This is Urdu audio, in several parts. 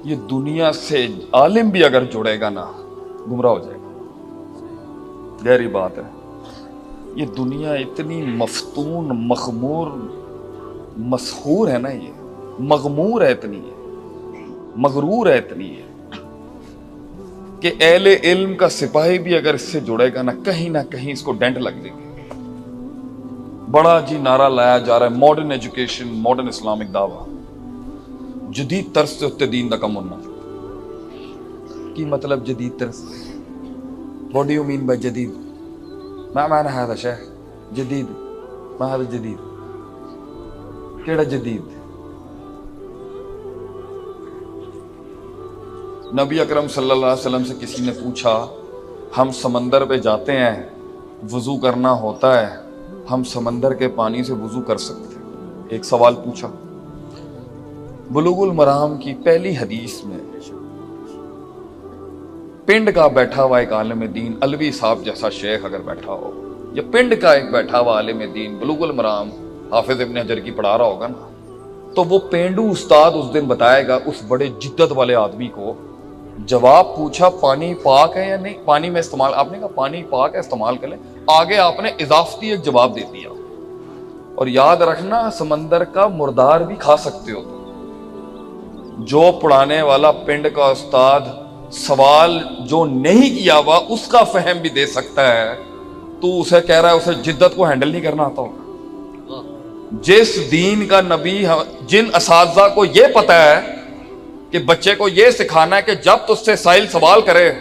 یہ دنیا سے عالم بھی اگر جڑے گا نا گمراہ ہو جائے گا. گہری بات ہے. یہ دنیا اتنی مفتون مخمور مسحور ہے نا, یہ مغمور ہے اتنی ہے, مغرور ہے اتنی ہے کہ اہل علم کا سپاہی بھی اگر اس سے جڑے گا نہ کہیں اس کو ڈینٹ لگ جائے گی. بڑا جی نعرہ لایا جا رہا ہے ماڈرن ایجوکیشن, ماڈرن اسلامک دعویٰ, جدید طرز سے اتے دین دا کم ہونا. کی مطلب جدید طرز؟ What do you mean by جدید؟ ما معنى هذا شيخ؟ جدید ما هذا جدید؟ کیڑا جدید؟ نبی اکرم صلی اللہ علیہ وسلم سے کسی نے پوچھا ہم سمندر پہ جاتے ہیں وضو کرنا ہوتا ہے, ہم سمندر کے پانی سے وضو کر سکتے ہیں؟ ایک سوال پوچھا. بلوغ المرام کی پہلی حدیث میں پنڈ کا بیٹھا ہوا ایک عالم دین, الوی صاحب جیسا شیخ اگر بیٹھا ہو, یا پنڈ کا ایک بیٹھا ہوا عالم دین بلوغ المرام حافظ ابن حجر کی پڑھا رہا ہوگا نا, تو وہ پینڈو استاد اس دن بتائے گا اس بڑے جدت والے آدمی کو. جواب پوچھا پانی پاک ہے یا نہیں, پانی میں استعمال, آپ نے کہا پانی پاک ہے استعمال کر لیں. آگے آپ نے اضافتی ایک جواب دے دیا, اور یاد رکھنا سمندر کا مردار بھی کھا سکتے ہو. جو پڑھانے والا پنڈ کا استاد سوال جو نہیں کیا ہوا اس کا فہم بھی دے سکتا ہے, تو اسے کہہ رہا ہے اسے جدت کو ہینڈل نہیں کرنا آتا ہوگا. جس دین کا نبی, جن اساتذہ کو یہ پتا ہے کہ بچے کو یہ سکھانا ہے کہ جب تجھ سے سائل سوال کرے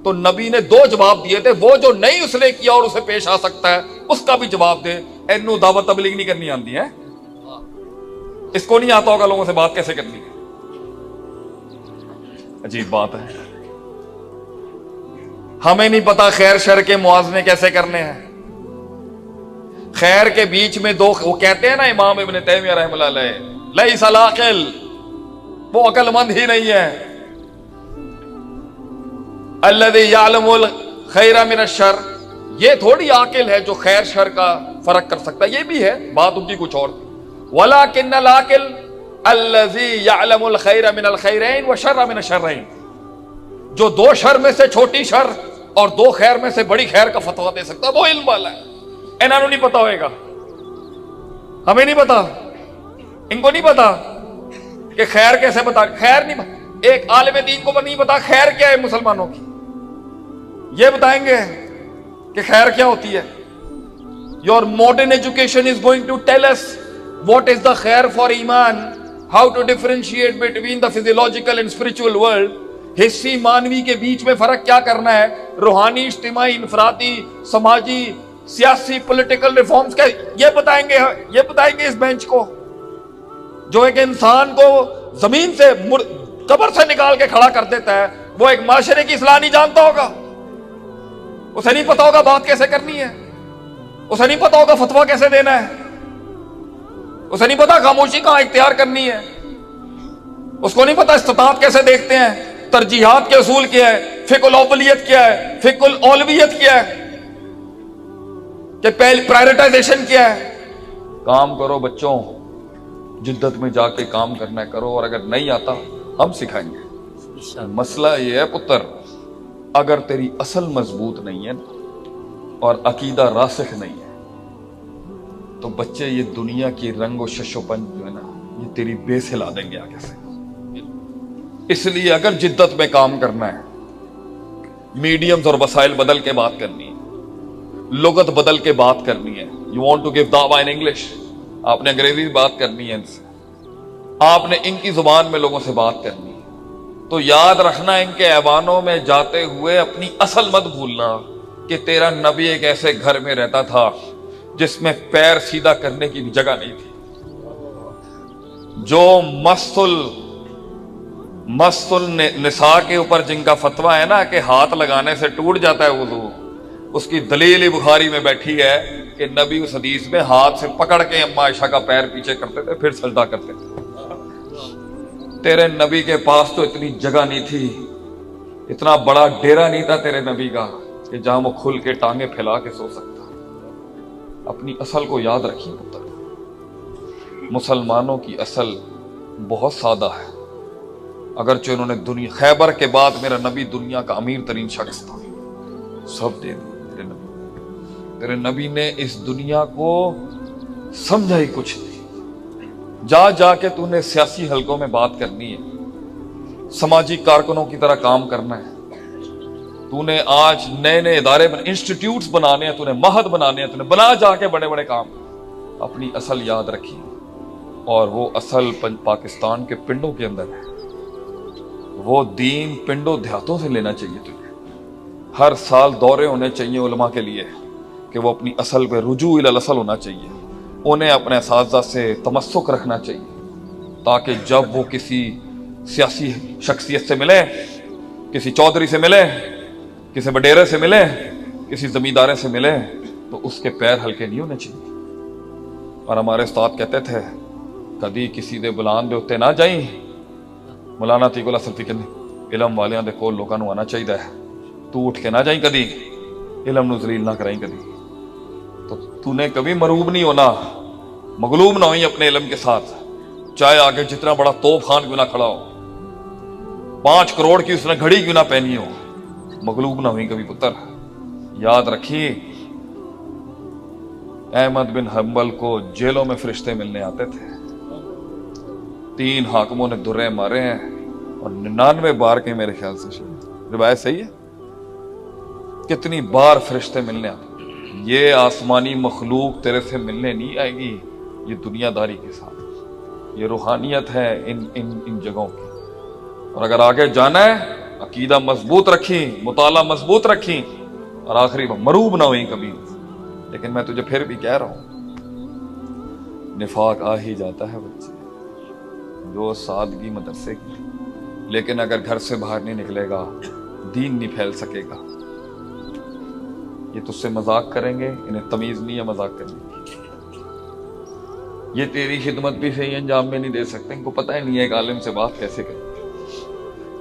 تو نبی نے 2 جواب دیے تھے, وہ جو نہیں اس نے کیا اور اسے پیش آ سکتا ہے اس کا بھی جواب دے. اینو دعوت تبلیغ نہیں کرنی آتی ہے, اس کو نہیں آتا ہوگا لوگوں سے بات کیسے کرنی ہے. عجیب بات ہے. ہمیں نہیں پتا خیر شر کے موازنے کیسے کرنے ہیں. خیر کے بیچ میں 2, وہ کہتے ہیں نا امام ابن تیمیہ رحمہ اللہ علیہ, لیس العاقل, وہ عقل مند ہی نہیں ہے, الذی یعلم الخیر من الشر, یہ تھوڑی عاقل ہے جو خیر شر کا فرق کر سکتا ہے. یہ بھی ہے, بات ان کی کچھ اور تھی. ولکن العاقل الذی یعلم الخیر من الخیرین والشر من الشرین, جو 2 شر میں سے چھوٹی شر اور 2 خیر میں سے بڑی خیر کا فتویٰ دے سکتا ہے, وہ علم والا ہے. انہوں نے نہیں پتا ہوئے گا, ہمیں نہیں پتا, ان کو نہیں پتا کہ خیر کیسے بتا. خیر نہیں, ایک عالم دین کو نہیں پتا خیر کیا ہے مسلمانوں کی, یہ بتائیں گے کہ خیر کیا ہوتی ہے. Your modern education is going to tell us what is the khair for iman, how to differentiate between the physiological and spiritual world. حصی مانوی کے بیچ میں فرق کیا کرنا ہے, روحانی, اجتماعی, انفرادی, سماجی, سیاسی, پولیٹیکل ریفارمز کا, یہ بتائیں گے اس بینچ کو جو ایک انسان کو زمین سے قبر سے نکال کے کھڑا کر دیتا ہے. وہ ایک معاشرے کی اصلاح نہیں جانتا ہوگا, اسے نہیں پتا ہوگا بات کیسے کرنی ہے, اسے نہیں پتا ہوگا فتویٰ کیسے دینا ہے, اسے نہیں پتا خاموشی کہاں اختیار کرنی ہے, اس کو نہیں پتا استطاعت کیسے دیکھتے ہیں, ترجیحات کے اصول کیا ہے, فقہ الاولیت کیا ہے, فقہ الاولویت کیا ہے, کہ پرائرٹائزیشن کیا ہے. کام کرو بچوں, جدت میں جا کے کام کرنا ہے کرو, اور اگر نہیں آتا ہم سکھائیں گے. مسئلہ یہ ہے پتر, اگر تیری اصل مضبوط نہیں ہے اور عقیدہ راسخ نہیں ہے تو بچے یہ دنیا کی رنگ و شش و پنج جو ہے نا یہ تیری بیس ہلا دیں گے آگے سے. اس لیے اگر جدت میں کام کرنا ہے, میڈیمز اور وسائل بدل کے بات کرنی ہے, لغت بدل کے بات کرنی ہے. یو وانٹ ٹو گیو دعویٰ ان انگلش, آپ نے انگریزی بات کرنی ہے ان سے, آپ نے ان کی زبان میں لوگوں سے بات کرنی ہے, تو یاد رکھنا ان کے ایوانوں میں جاتے ہوئے اپنی اصل مت بھولنا کہ تیرا نبی ایک ایسے گھر میں رہتا تھا جس میں پیر سیدھا کرنے کی بھی جگہ نہیں تھی. جو مستل نساء کے اوپر جن کا فتویٰ ہے نا کہ ہاتھ لگانے سے ٹوٹ جاتا ہے وضو, اس کی دلیل بخاری میں بیٹھی ہے کہ نبی اس حدیث میں ہاتھ سے پکڑ کے اما عائشہ کا پیر پیچھے کرتے تھے پھر سجدہ کرتے تھے. تیرے نبی کے پاس تو اتنی جگہ نہیں تھی, اتنا بڑا ڈیرا نہیں تھا تیرے نبی کا کہ جہاں وہ کھل کے ٹانگیں پھیلا کے سو سکتا. اپنی اصل کو یاد رکھیے پتر, مسلمانوں کی اصل بہت سادہ ہے. اگرچہ انہوں نے دنیا خیبر کے بعد میرا نبی دنیا کا امیر ترین شخص تھا، سب دے دیا تیرے نبی نے اس دنیا کو سمجھا ہی کچھ نہیں۔ جا جا کے تو نے سیاسی حلقوں میں بات کرنی ہے، سماجی کارکنوں کی طرح کام کرنا ہے، تو نے آج نئے نئے ادارے انسٹیٹیوٹس بنانے ہیں، تو نے مہد بنانے ہیں، تو نے بنا جا کے بڑے بڑے کام۔ اپنی اصل یاد رکھی، اور وہ اصل پاکستان کے پنڈوں کے اندر ہے۔ وہ دین پنڈوں دیہاتوں سے لینا چاہیے تجھے۔ ہر سال دورے ہونے چاہیے علماء کے لیے کہ وہ اپنی اصل پہ رجوع الی الاصل ہونا چاہیے، انہیں اپنے اساتذہ سے تمسک رکھنا چاہیے، تاکہ جب وہ کسی سیاسی شخصیت سے ملے، کسی چودھری سے ملے، کسی بڈیرے سے ملے، کسی زمیندارے سے ملے، تو اس کے پیر ہلکے نہیں ہونے چاہیے۔ اور ہمارے استاد کہتے تھے کدی کسی دے بلان دے اتنے نہ جائیں، مولانا عتیق اللہ سلفی کہنے علم والیاں دے کول لوکاں نوں آنا چاہیے، تو اٹھ کے نہ جائیں کدی، علم نو ذلیل نہ کرائیں کدی۔ تو نے کبھی مروب نہیں ہونا، مغلوب نہ ہوئی اپنے علم کے ساتھ، چاہے آگے جتنا بڑا توپ خان کیوں نہ کھڑا ہو، 5 کروڑ کی اس نے گھڑی کیوں نہ پہنی ہو، مغلوب نہ ہوئی کبھی پتر۔ یاد رکھیے احمد بن حنبل کو جیلوں میں فرشتے ملنے آتے تھے، 3 حاکموں نے درے مارے ہیں اور 99 بار کے میرے خیال سے روایت صحیح ہے، کتنی بار فرشتے ملنے آتے۔ یہ آسمانی مخلوق تیرے سے ملنے نہیں آئے گی، یہ دنیا داری کے ساتھ، یہ روحانیت ہے ان جگہوں کی۔ اور اگر آگے جانا ہے عقیدہ مضبوط رکھیں، مطالعہ مضبوط رکھیں، اور آخری مروب نہ ہوئی کبھی۔ لیکن میں تجھے پھر بھی کہہ رہا ہوں، نفاق آ ہی جاتا ہے بچے، جو سادگی مدرسے کی، لیکن اگر گھر سے باہر نہیں نکلے گا دین نہیں پھیل سکے گا۔ یہ تجھ سے مذاق کریں گے، انہیں تمیز نہیں ہے مذاق کرنے کی، یہ تیری خدمت بھی صحیح انجام میں نہیں دے سکتے، ان کو پتہ ہی نہیں ہے ایک عالم سے بات کیسے کریں،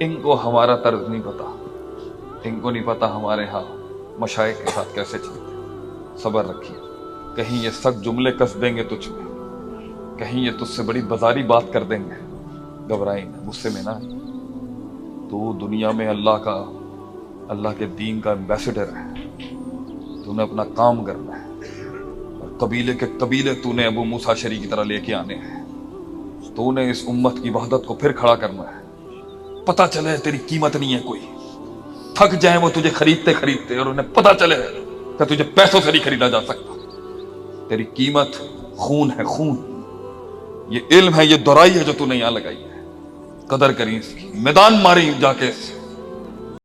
ان کو ہمارا طرز نہیں پتا، ان کو نہیں پتا ہمارے ہاں مشائخ کے ساتھ کیسے چلتے۔ صبر رکھیے، کہیں یہ سخت جملے کس دیں گے تجھ میں، کہیں یہ تجھ سے بڑی بازاری بات کر دیں گے، گھبرائیں نہ، غصے میں نہ۔ تو دنیا میں اللہ کے دین کا ایمبیسڈر ہے، تو نے اپنا کام کرنا ہے، اور قبیلے کے قبیلے تو نے ابو موسیٰ شری کی طرح لے کے آنے ہیں، تو نے اس امت کی وحدت کو پھر کھڑا کرنا ہے۔ پتہ چلے تیری قیمت نہیں ہے کوئی، تھک جائیں وہ تجھے خریدتے اور انہیں پتہ چلے کہ تجھے پیسوں سے نہیں خریدا جا سکتا، تیری قیمت خون ہے، خون، یہ علم ہے، یہ درائی ہے جو تو نے یہاں لگائی ہے، قدر کریں اس کی، میدان ماری جا کے